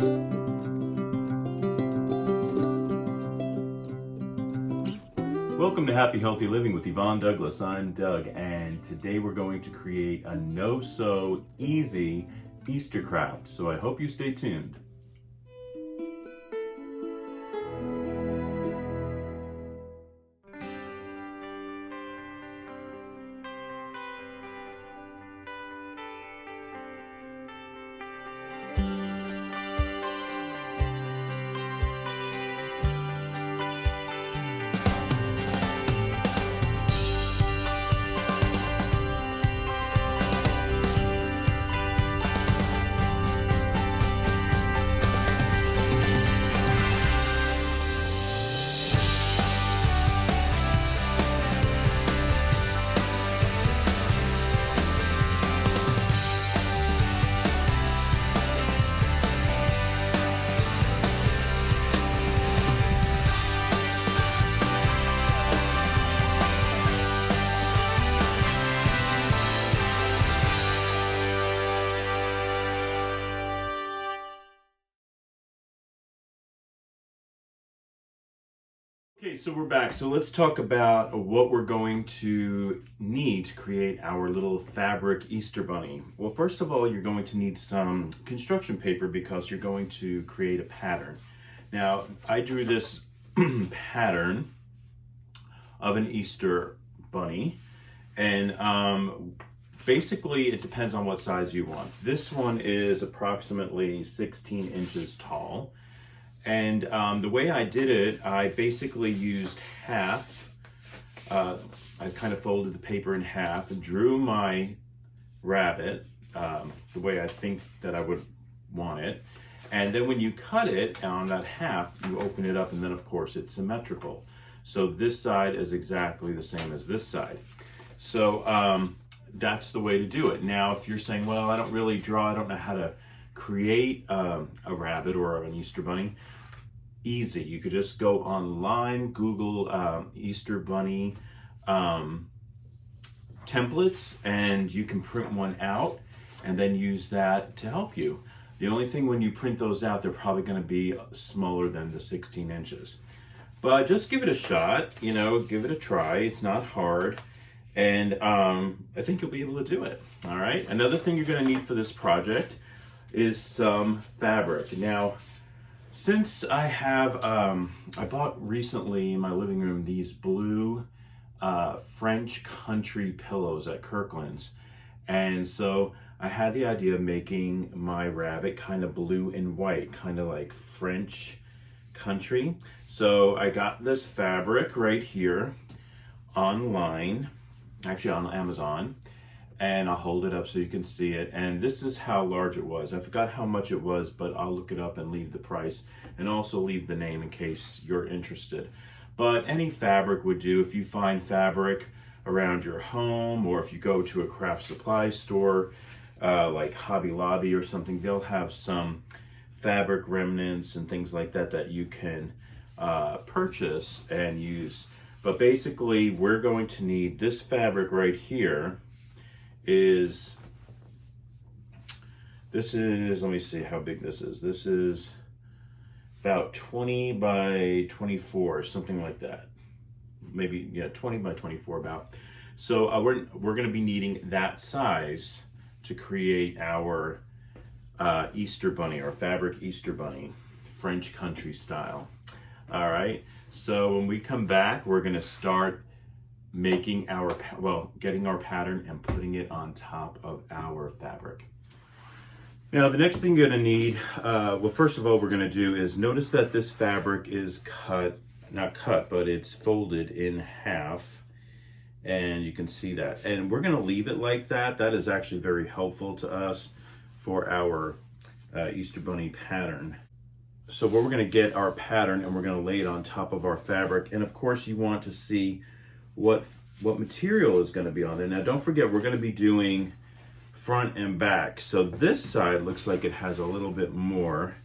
Welcome to Happy Healthy Living with Yvonne Douglas. I'm Doug, and today we're going to create a no-sew-easy Easter craft, so I hope you stay tuned. Okay, so we're back. So let's talk about what we're going to need to create our little fabric Easter bunny. Well, first of all, you're going to need some construction paper because you're going to create a pattern. Now, I drew this pattern of an Easter bunny, and basically it depends on what size you want. This one is approximately 16 inches tall. And the way I did it, I basically used half. I kind of folded the paper in half and drew my rabbit the way I think that I would want it. And then when you cut it on that half, you open it up, and then of course it's symmetrical. So this side is exactly the same as this side. So that's the way to do it. Now, if you're saying, well, I don't really draw, I don't know how to create a rabbit or an Easter bunny, easy. You could just go online, Google Easter bunny templates, and you can print one out and then use that to help you. The only thing, when you print those out, they're probably going to be smaller than the 16 inches. But just give it a shot, you know, give it a try. It's not hard. And I think you'll be able to do it. All right. Another thing you're going to need for this project is some fabric. Now, since I have, I bought recently in my living room these blue French country pillows at Kirkland's. And so I had the idea of making my rabbit kind of blue and white, kind of like French country. So I got this fabric right here online, actually on Amazon. And I'll hold it up so you can see it. And this is how large it was. I forgot how much it was, but I'll look it up and leave the price, and also leave the name in case you're interested. But any fabric would do. If you find fabric around your home, or if you go to a craft supply store like Hobby Lobby or something, they'll have some fabric remnants and things like that that you can purchase and use. But basically, we're going to need this fabric right here. This is, let me see how big this is. This is about 20 by 24, something like that. Maybe, yeah, 20 by 24 about. So we're going to be needing that size to create our Easter bunny, our fabric Easter bunny, French country style. All right, so when we come back, we're going to start making our, getting our pattern and putting it on top of our fabric. Now, the next thing you're going to need, well, first of all, we're going to do is notice that this fabric is not cut, but it's folded in half, and you can see that. And we're going to leave it like that. That is actually very helpful to us for our Easter bunny pattern. So we're going to get our pattern and we're going to lay it on top of our fabric. And of course, you want to see what material is going to be on there. Now, don't forget, we're going to be doing front and back. So this side looks like it has a little bit more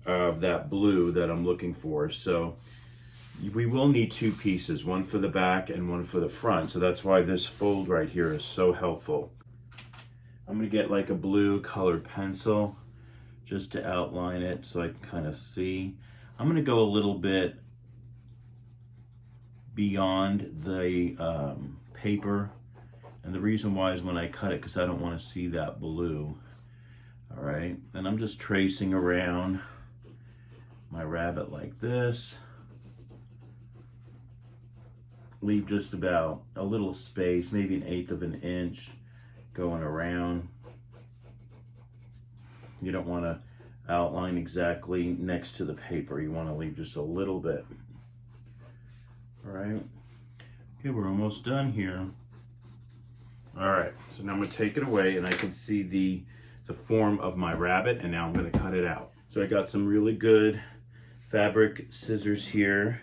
of that blue that I'm looking for. So we will need two pieces, one for the back and one for the front. So that's why this fold right here is so helpful. I'm going to get like a blue colored pencil just to outline it so I can kind of see. I'm going to go a little bit beyond the paper, and the reason why is when I cut it because I don't want to see that blue. All right, and I'm just tracing around my rabbit like this. Leave just about a little space, maybe 1/8 of an inch going around. You don't want to outline exactly next to the paper. You want to leave just a little bit. All right. Okay, we're almost done here. All right, so now I'm gonna take it away and I can see the form of my rabbit, and now I'm gonna cut it out. So I got some really good fabric scissors here.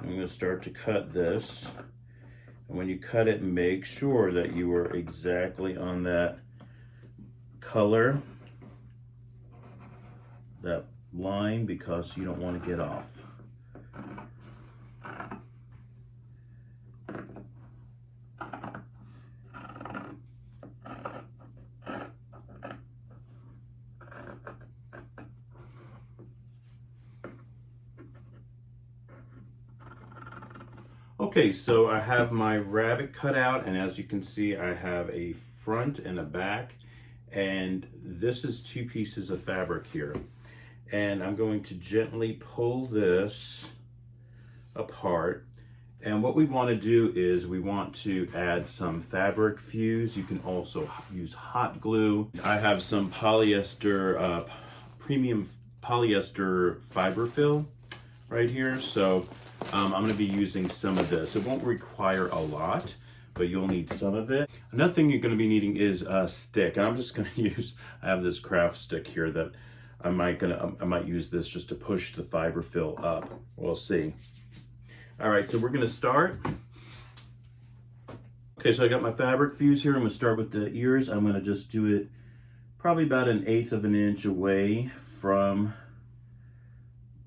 I'm gonna start to cut this. And when you cut it, make sure that you are exactly on that color, that line, because you don't want to get off. Okay, so I have my rabbit cut out, and as you can see, I have a front and a back, and this is 2 pieces of fabric here. And I'm going to gently pull this apart. And what we want to do is we want to add some fabric fuse. You can also use hot glue. I have some polyester, premium polyester fiber fill right here. So I'm going to be using some of this. It won't require a lot, but you'll need some of it. Another thing you're going to be needing is a stick. And I'm just going to use, I have this craft stick here that I might use this just to push the fiber fill up. We'll see. All right, so we're going to start. Okay, so I got my fabric fuse here. I'm going to start with the ears. I'm going to just do it probably about 1/8 of an inch away from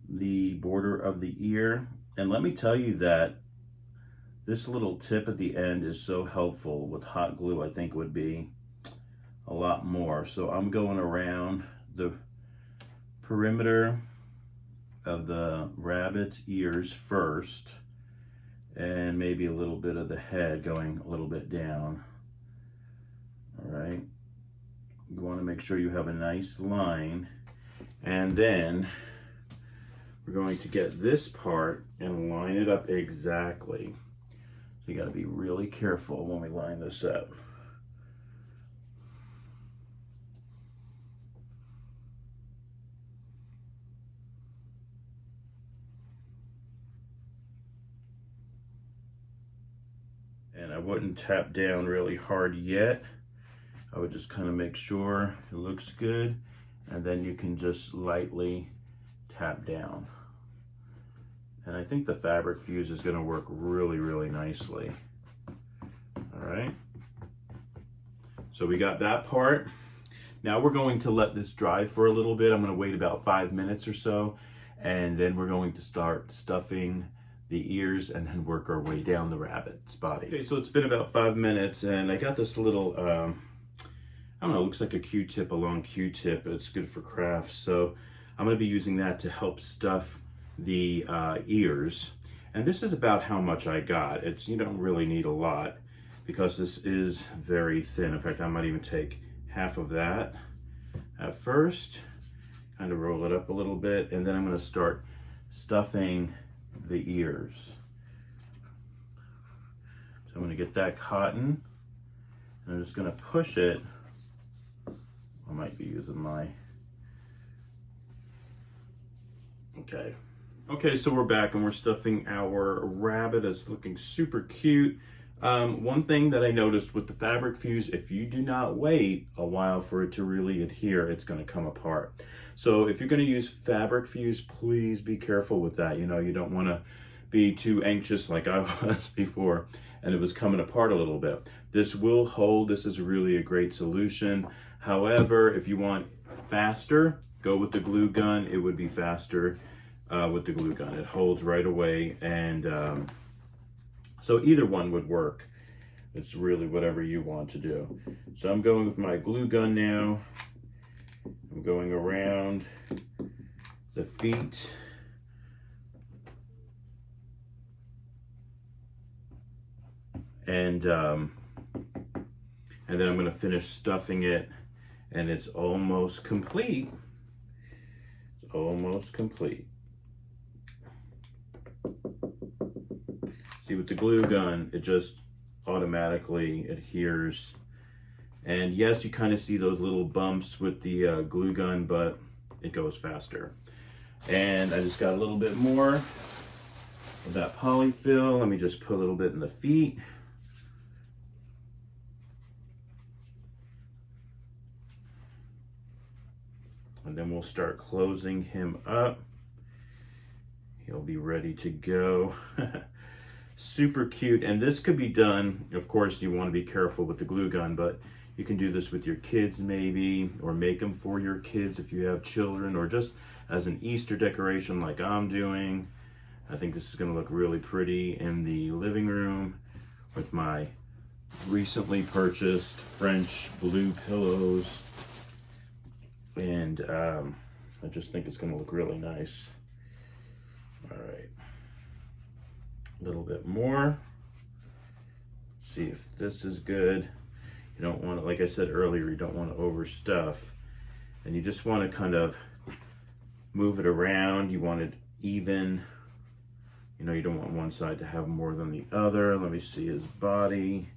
the border of the ear. And let me tell you that this little tip at the end is so helpful. With hot glue, I think it would be a lot more. So I'm going around the perimeter of the rabbit's ears first, and maybe a little bit of the head going a little bit down. All right. You want to make sure you have a nice line, and then we're going to get this part and line it up exactly. So you got to be really careful when we line this up. And I wouldn't tap down really hard yet. I would just kind of make sure it looks good, and then you can just lightly tap down. And I think the fabric fuse is going to work really, really nicely. All right. So we got that part. Now we're going to let this dry for a little bit. I'm going to wait about 5 minutes or so, and then we're going to start stuffing the ears and then work our way down the rabbit's body. Okay, so it's been about 5 minutes, and I got this little, I don't know, it looks like a Q-tip, a long Q-tip. It's good for crafts. So I'm going to be using that to help stuff the ears. And this is about how much I got. It's, you don't really need a lot because this is very thin. In fact, I might even take half of that at first, kind of roll it up a little bit, and then I'm going to start stuffing the ears. So I'm going to get that cotton, and I'm just going to push it. I might be using my, okay, so we're back and we're stuffing our rabbit. It's looking super cute. One thing that I noticed with the fabric fuse, if you do not wait a while for it to really adhere, it's going to come apart. So if you're going to use fabric fuse, please be careful with that. You know, you don't want to be too anxious like I was before and it was coming apart a little bit. This will hold. This is really a great solution. However, if you want faster, go with the glue gun. It would be faster with the glue gun. It holds right away, and so either one would work. It's really whatever you want to do. So I'm going with my glue gun now. I'm going around the feet. And then I'm going to finish stuffing it, and it's almost complete. It's almost complete. See, with the glue gun, it just automatically adheres. And yes, you kind of see those little bumps with the glue gun, but it goes faster. And I just got a little bit more of that polyfill. Let me just put a little bit in the feet. And then we'll start closing him up. He'll be ready to go. Super cute. And this could be done, of course, you want to be careful with the glue gun, but you can do this with your kids maybe, or make them for your kids if you have children, or just as an Easter decoration like I'm doing. I think this is going to look really pretty in the living room with my recently purchased French blue pillows. And I just think it's going to look really nice. All right. A little bit more. See if this is good. You don't want to, like I said earlier, you don't want to overstuff. And you just want to kind of move it around. You want it even. You know, you don't want one side to have more than the other. Let me see his body.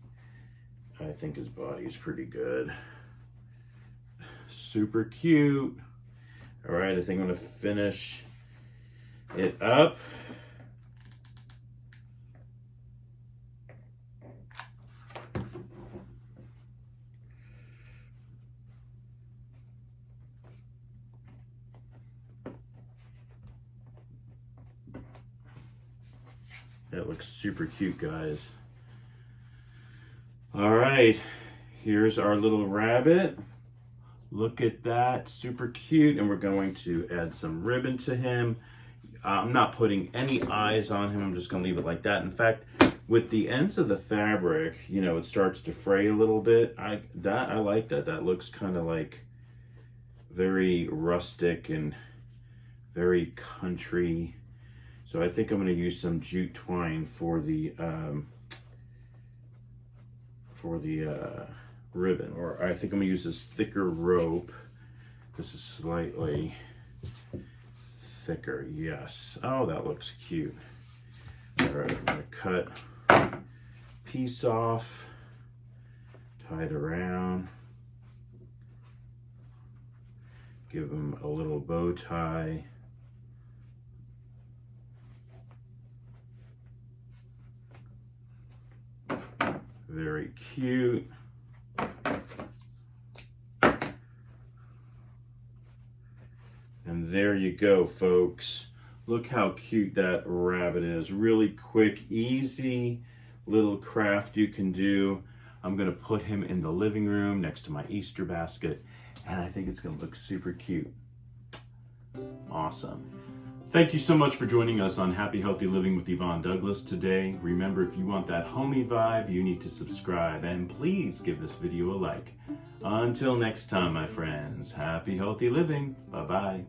I think his body is pretty good. Super cute. All right, I think I'm going to finish it up. That looks super cute, guys. All right, here's our little rabbit. Look at that, super cute. And we're going to add some ribbon to him. I'm not putting any eyes on him. I'm just gonna leave it like that. In fact, with the ends of the fabric, you know, it starts to fray a little bit. I like that. That looks kind of like very rustic and very country. So I think I'm going to use some jute twine for the ribbon, or I think I'm going to use this thicker rope. This is slightly thicker, yes. Oh, that looks cute. All right, I'm going to cut a piece off, tie it around, give him a little bow tie. Very cute. And there you go, folks. Look how cute that rabbit is. Really quick, easy little craft you can do. I'm gonna put him in the living room next to my Easter basket, and I think it's gonna look super cute. Awesome. Thank you so much for joining us on Happy Healthy Living with Yvonne Douglas today. Remember, if you want that homey vibe, you need to subscribe, and please give this video a like. Until next time, my friends, happy healthy living. Bye-bye.